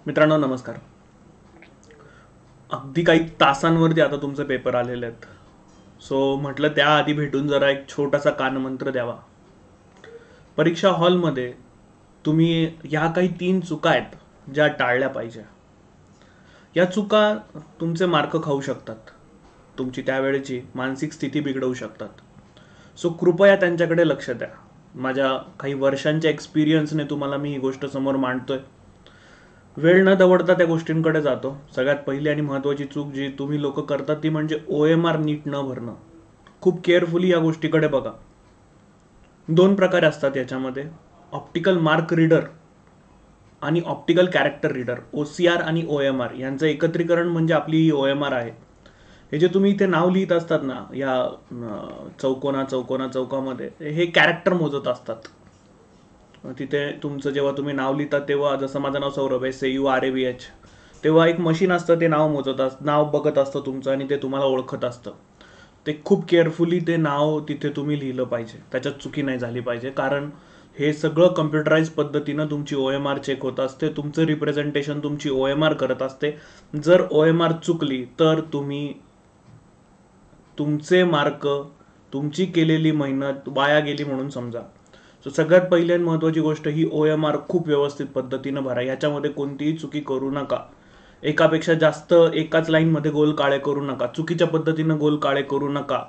मित्रांनो नमस्कार. अगदी काही तासांवरती आता तुमचे पेपर आलेले आहेत. सो म्हटलं त्याआधी भेटून जरा एक छोटासा कानमंत्र द्यावा. परीक्षा हॉलमध्ये तुम्ही ह्या काही 3 चुका आहेत ज्या टाळल्या पाहिजे. या चुका तुमचे मार्क खाऊ शकतात, तुमची त्यावेळेची मानसिक स्थिती बिघडवू शकतात. सो कृपया त्यांच्याकडे लक्ष द्या. माझ्या काही वर्षांच्या एक्सपिरियन्सने तुम्हाला मी ही गोष्ट समोर मांडतोय. वेळ न दवडता त्या गोष्टींकडे जातो. सगळ्यात पहिली आणि महत्त्वाची चूक जी तुम्ही लोक करतात ती म्हणजे OMR नीट न भरणं. खूप केअरफुली या गोष्टीकडे बघा. 2 प्रकार असतात याच्यामध्ये, ऑप्टिकल मार्क रीडर आणि ऑप्टिकल कॅरेक्टर रीडर. OCR आणि OMR यांचं एकत्रीकरण म्हणजे आपली OMR आहे. हे जे तुम्ही इथे नाव लिहित असतात ना या चौकामध्ये, हे कॅरेक्टर मोजत असतात. तिथे तुमचं जेव्हा तुम्ही नाव लिहिता तेव्हा, जसं माझं नाव सौरभ आहे, SAURAVH, तेव्हा एक मशीन असतं, ते नाव नाव बघत असतं तुमचं आणि ते तुम्हाला ओळखत असतं. ते खूप केअरफुली ते नाव तिथे तुम्ही लिहिलं पाहिजे, त्याच्यात चुकी नाही झाली पाहिजे. कारण हे सगळं कम्प्युटराइज पद्धतीनं तुमची OMR चेक होत असते, तुमचं रिप्रेझेंटेशन तुमची OMR करत असते. जर OMR चुकली तर तुमचे मार्क, तुमची केलेली मेहनत वाया गेली म्हणून समजा. सो सगळ्यात पहिली आणि महत्त्वाची गोष्ट ही OMR खूप व्यवस्थित पद्धतीनं भरा. याच्यामध्ये कोणतीही चुकी करू नका. एकापेक्षा जास्त एकाच लाईनमध्ये गोल काळे करू नका. चुकीच्या पद्धतीनं गोल काळे करू नका.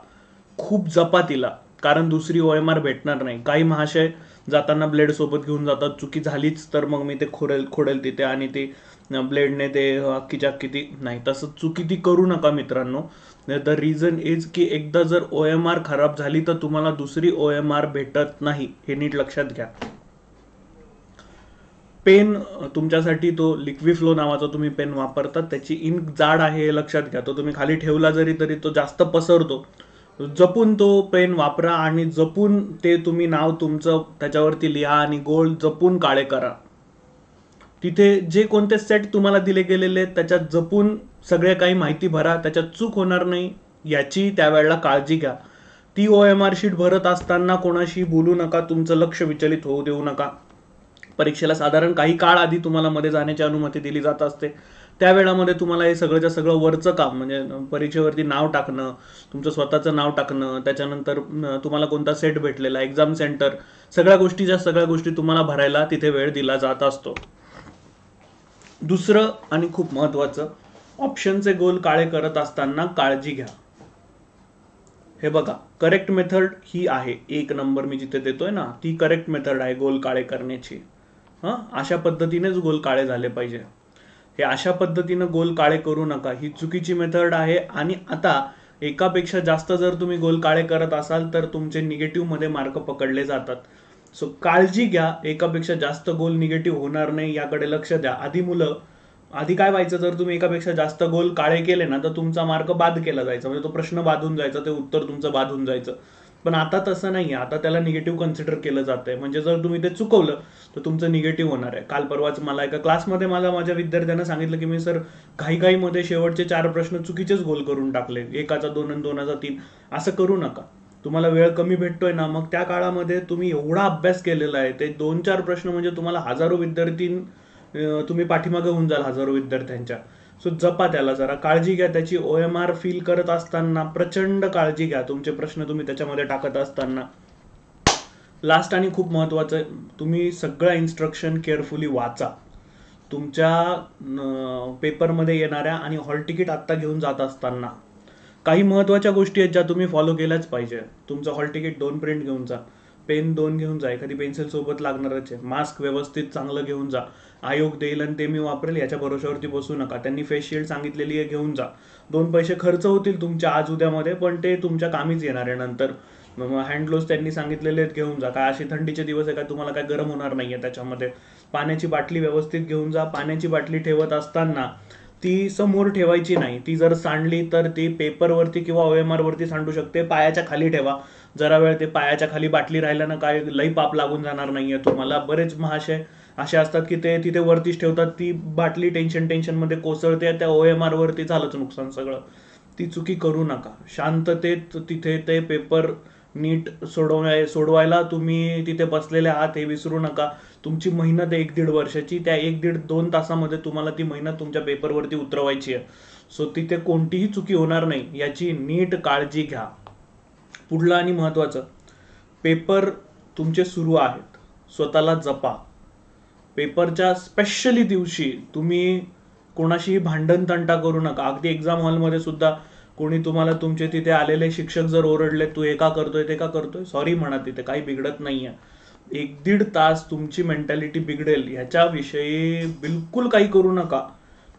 खूप जपा तिला, कारण दुसरी OMR भेटणार नाही. काही महाशय जाताना ब्लेड सोबत घेऊन जातात. चुकी झालीच तर मग मी ते खोडेल तिथे आणि ते ब्लेडने ते अख्खीच्या अख्खी ती नाही. तसं चुकी ती करू नका मित्रांनो. द रिझन इज की एकदा जर OMR खराब झाली तर तुम्हाला दुसरी OMR भेटत नाही. हे नीट लक्षात घ्या. पेन तुमच्यासाठी तो लिक्विफ्लो नावाचा तुम्ही पेन वापरतात, त्याची इंक जाड आहे हे लक्षात घ्या. तो तुम्ही खाली ठेवला तरी तो जास्त पसरतो. जपून तो पेन वापरा आणि जपून ते तुम्ही नाव तुमचं त्याच्यावरती लिहा आणि गोल जपून काळे करा. तिथे जे कोणते सेट तुम्हाला दिले गेलेले आहेत त्याच्यात जपून सगळे काही माहिती भरा. त्याच्यात चूक होणार नाही याची त्यावेळेला काळजी घ्या. ती OMR शीट भरत असताना कोणाशी बोलू नका, तुमचं लक्ष विचलित होऊ देऊ नका. परीक्षेला साधारण काही काळ आधी तुम्हाला मध्ये जाण्याची अनुमती दिली जात असते. त्यावेळामध्ये तुम्हाला हे सगळंच्या सगळं वरचं काम म्हणजे परीक्षेवरती नाव टाकणं, तुमचं स्वतःचं नाव टाकणं, त्याच्यानंतर तुम्हाला कोणता सेट भेटलेला, एक्झाम सेंटर, सगळ्या गोष्टी तुम्हाला भरायला तिथे वेळ दिला जात असतो. दुसरं आणि खूप महत्त्वाचं, ऑप्शनचे गोल काळे करत असताना काळजी घ्या. हे बघा, करेक्ट मेथड ही आहे 1 नंबर मी जिथे देतोय ना, ती करेक्ट मेथड आहे गोल काळे करण्याची. अशा पद्धतीनेच गोल काळे झाले पाहिजे. हे अशा पद्धतीनं गोल काळे करू नका, ही चुकीची मेथड आहे. आणि आता एकापेक्षा जास्त जर तुम्ही गोल काळे करत असाल तर तुमचे निगेटिव्ह मध्ये मार्क पकडले जातात. सो काळजी घ्या, एकापेक्षा जास्त गोल निगेटिव्ह होणार नाही याकडे लक्ष द्या. आधी काय व्हायचं, जर तुम्ही एकापेक्षा जास्त गोल काळे केले ना तर तुमचा मार्क बाद केला जायचा, म्हणजे तो प्रश्न बाधून जायचा, ते उत्तर तुमचं बाधून जायचं. पण आता तसं नाही आहे. आता त्याला निगेटिव्ह कन्सिडर केलं जात आहे. म्हणजे जर तुम्ही ते चुकवलं तर तुमचं निगेटिव्ह होणार आहे. काल परवाच मला एका क्लासमध्ये माझ्या विद्यार्थ्यांना सांगितलं की मी सर घाईमध्ये शेवटचे 4 प्रश्न चुकीचेच गोल करून टाकले, 1चा 2 आणि 2चा 3. असं करू नका. तुम्हाला वेळ कमी भेटतोय ना, मग त्या काळामध्ये तुम्ही एवढा अभ्यास केलेला आहे, ते 2-4 प्रश्न म्हणजे तुम्हाला हजारो विद्यार्थी तुम्ही पाठीमागे होऊन जाल, हजारो विद्यार्थ्यांच्या. सो जपा त्याला, जरा काळजी घ्या त्याची. OMR फील करत असताना प्रचंड काळजी घ्या, तुमचे प्रश्न तुम्ही त्याच्यामध्ये टाकत असताना. लास्ट आणि खूप महत्त्वाचं, तुम्ही सगळं इन्स्ट्रक्शन केअरफुली वाचा. तुमच्या पेपरमध्ये येणाऱ्या आणि हॉल तिकीट आत्ता घेऊन जात असताना काही महत्त्वाच्या गोष्टी आहेत ज्या तुम्ही फॉलो केल्याच पाहिजे. तुमचं हॉल तिकीट 2 प्रिंट घेऊन जा, पेन 2 घेऊन जा, एखादी पेन्सिल सोबत लागणारच आहे, मास्क व्यवस्थित चांगलं घेऊन जा. आयोग देईल आणि ते मी वापरेल याच्या भरोश्यावरती बसू नका. त्यांनी फेस शील्ड सांगितलेली आहे, घेऊन जा. 2 पैसे खर्च होतील तुमच्या आज उद्यामध्ये, पण ते तुमच्या कामीच येणार आहे नंतर. हँड ग्लोव्ज त्यांनी सांगितलेले आहेत, घेऊन जा. काय अशी थंडीचे दिवस आहे, काय तुम्हाला काय गरम होणार नाहीये त्याच्यामध्ये. पाण्याची बाटली व्यवस्थित घेऊन जा. पाण्याची बाटली ठेवत असताना ती समोर ठेवायची नाही. ती जर सांडली तर ती पेपरवरती किंवा OMR वरती सांडू शकते. पायाच्या खाली ठेवा. जरा वेळ ते पायाच्या खाली बाटली राहिल्यानं काय लई पाप लागून जाणार नाहीये तुम्हाला. बरेच महाशय असे असतात की ते तिथे वरतीच ठेवतात, ती बाटली टेन्शन मध्ये कोसळते, त्या OMR वरती झालंच नुकसान सगळं. ती चुकी करू नका. शांततेत तिथे ते पेपर नीट सोडवायला तुम्ही तिथे बसलेले आहात हे विसरू नका. तुमची मेहनत आहे 1-1.5 वर्षाची, त्या 1-1.5-2 तासामध्ये तुम्हाला ती मेहनत तुमच्या पेपरवरती उतरवायची आहे. सो तिथे कोणतीही चुकी होणार नाही याची नीट काळजी घ्या. पुढलं आणि महत्वाचं, पेपर तुमचे सुरू आहेत, स्वतःला जपा. पेपरच्या स्पेशली दिवशी तुम्ही कोणाशीही भांडण तंटा करू नका. अगदी एक्झाम हॉलमध्ये सुद्धा कोणी तुम्हाला, तुमचे तिथे आलेले शिक्षक जर ओरडले, तू हे का करतोय ते का करतोय, सॉरी म्हणा, तिथे काही बिघडत नाहीये. 1-1.5 तास तुमची मेंटॅलिटी बिघडेल ह्याच्याविषयी बिलकुल काही करू नका.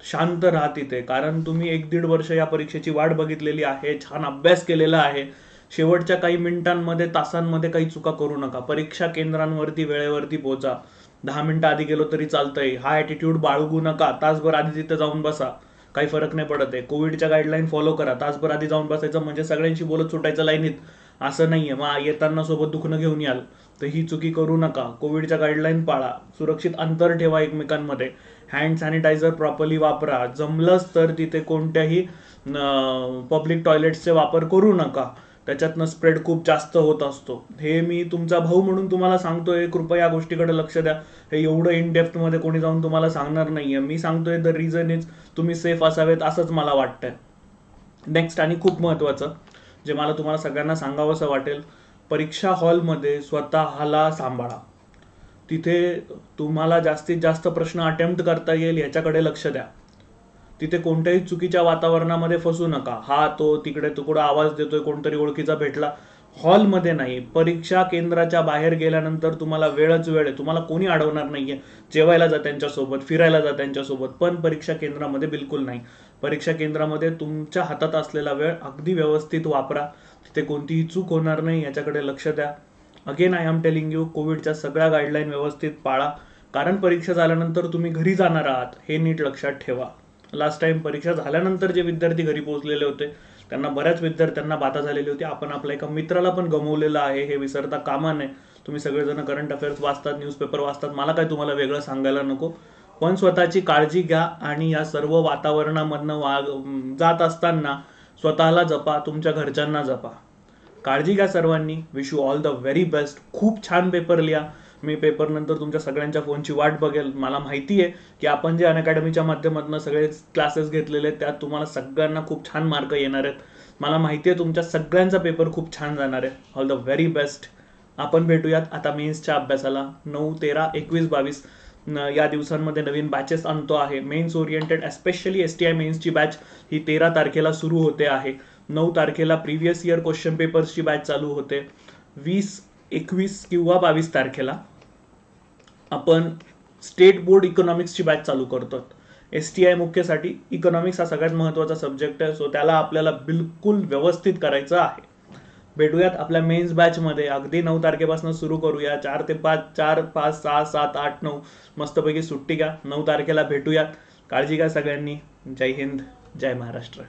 शांत राहा तिथे, कारण तुम्ही 1-1.5 वर्ष या परीक्षेची वाट बघितलेली आहे, छान अभ्यास केलेला आहे. शेवटच्या काही मिनिटांमध्ये, तासांमध्ये काही चुका करू नका. परीक्षा केंद्रांवरती वेळेवरती पोहोचा. 10 मिनिटं आधी गेलो तरी चालतंय, हा ॲटिट्यूड बाळगू नका. तासभर आधी तिथे जाऊन बसा, काही फरक नाही पडत आहे. कोविडच्या गाईडलाईन फॉलो करा. तासभर आधी जाऊन बसायचं म्हणजे सगळ्यांशी बोलत सुटायचं लाईनीत, असं नाहीये. मग येताना सोबत दुखणं घेऊन याल, तर ही चुकी करू नका. कोविडच्या गाईडलाईन पाळा, सुरक्षित अंतर ठेवा एकमेकांमध्ये, हँड सॅनिटायझर प्रॉपरली वापरा. जमलंच तर तिथे कोणत्याही पब्लिक टॉयलेट्सचे वापर करू नका, त्याच्यातनं स्प्रेड खूप जास्त होत असतो. हे मी तुमचा भाऊ म्हणून तुम्हाला सांगतोय, कृपया या गोष्टीकडे लक्ष द्या. हे एवढं इन डेप्थ मध्ये कोणी जाऊन तुम्हाला सांगणार नाहीये. मी सांगतोय द रिझन इज तुम्ही सेफ असावेत असंच मला वाटतंय. नेक्स्ट आणि खूप महत्वाचं, जे मला तुम्हाला सगळ्यांना सांगावंसं वाटेल, परीक्षा हॉलमध्ये स्वतःला सांभाळा. तिथे तुम्हाला जास्तीत जास्त प्रश्न अटेम्प्ट करता येईल ह्याच्याकडे लक्ष द्या. तिथे कोणत्याही चुकीच्या वातावरणामध्ये फसू नका. हा तो तिकडे तुकडा आवाज देतोय, कोणतरी ओळखीचा भेटला, हॉलमध्ये नाही. परीक्षा केंद्राच्या बाहेर गेल्यानंतर तुम्हाला वेळच वेळ आहे, तुम्हाला कोणी अडवणार नाहीये. जेवायला जा त्यांच्यासोबत, फिरायला जा त्यांच्यासोबत, पण परीक्षा केंद्रामध्ये बिलकुल नाही. परीक्षा केंद्रामध्ये तुमच्या हातात असलेला वेळ अगदी व्यवस्थित वापरा. तिथे कोणतीही चूक होणार नाही याच्याकडे लक्ष द्या. Again I am telling you, कोविडच्या सगळ्या गाईडलाईन व्यवस्थित पाळा, कारण परीक्षा झाल्यानंतर तुम्ही घरी जाणार आहात हे नीट लक्षात ठेवा. लास्ट टाइम परीक्षा झाल्यानंतर जे विद्यार्थी घरी पोहोचलेले होते त्यांना, बऱ्याच विद्यार्थ्यांना बाधा झालेली होती. आपण आपल्या एका मित्राला पण गमवलेलं आहे, हे विसरता कामा नये. तुम्ही सगळेजण करंट अफेअर्स वाचतात, न्यूजपेपर वाचतात, मला काय तुम्हाला वेगळं सांगायला नको. पण स्वतःची काळजी घ्या आणि या सर्व वातावरणामधनं जात असताना स्वतःला जपा, तुमच्या घरच्यांना जपा. काळजी घ्या सर्वांनी. Wish you all the very best. खूप छान पेपर लिहा. मी पेपर नंतर तुमच्या सगळ्यांच्या फोनची वाट बघेल. मला माहिती आहे की आपण जे अनअकॅडमीच्या माध्यमातून सगळे क्लासेस घेतलेले त्यात तुम्हाला सगळ्यांना खूप छान मार्क येणार आहेत. मला माहिती आहे तुमच्या सगळ्यांचा पेपर खूप छान जाणार आहे. All the very best. आपण भेटूयात आता मेन्सच्या अभ्यासाला. 9, 13, 21, 22 या दिवसांमध्ये नवीन बॅचेस आणतो आहे. मेन्स ओरिएंटेड एस्पेशली STI मेन्सची बॅच ही 13 तारखेला सुरू होते आहे. 9 तारखेला प्रिव्हियस इयर क्वेश्चन पेपर्सची बॅच चालू होते. 20, 21 किंवा 22 तारखेला आपण स्टेट बोर्ड इकॉनॉमिक्सची बॅच चालू करतो. STI मुख्यसाठी इकॉनॉमिक्स हा सगळ्यात महत्त्वाचा सब्जेक्ट आहे, सो त्याला आपल्याला बिलकुल व्यवस्थित करायचं आहे. भेटूयात आपल्या मेन्स बॅचमध्ये. अगदी 9 तारखेपासून सुरू करूया. 4 ते 5, 4, 5, 6, 7, 8, 9 मस्तपैकी सुट्टी घ्या. 9 तारखेला भेटूयात. काळजी घ्या सगळ्यांनी. जय हिंद, जय महाराष्ट्र.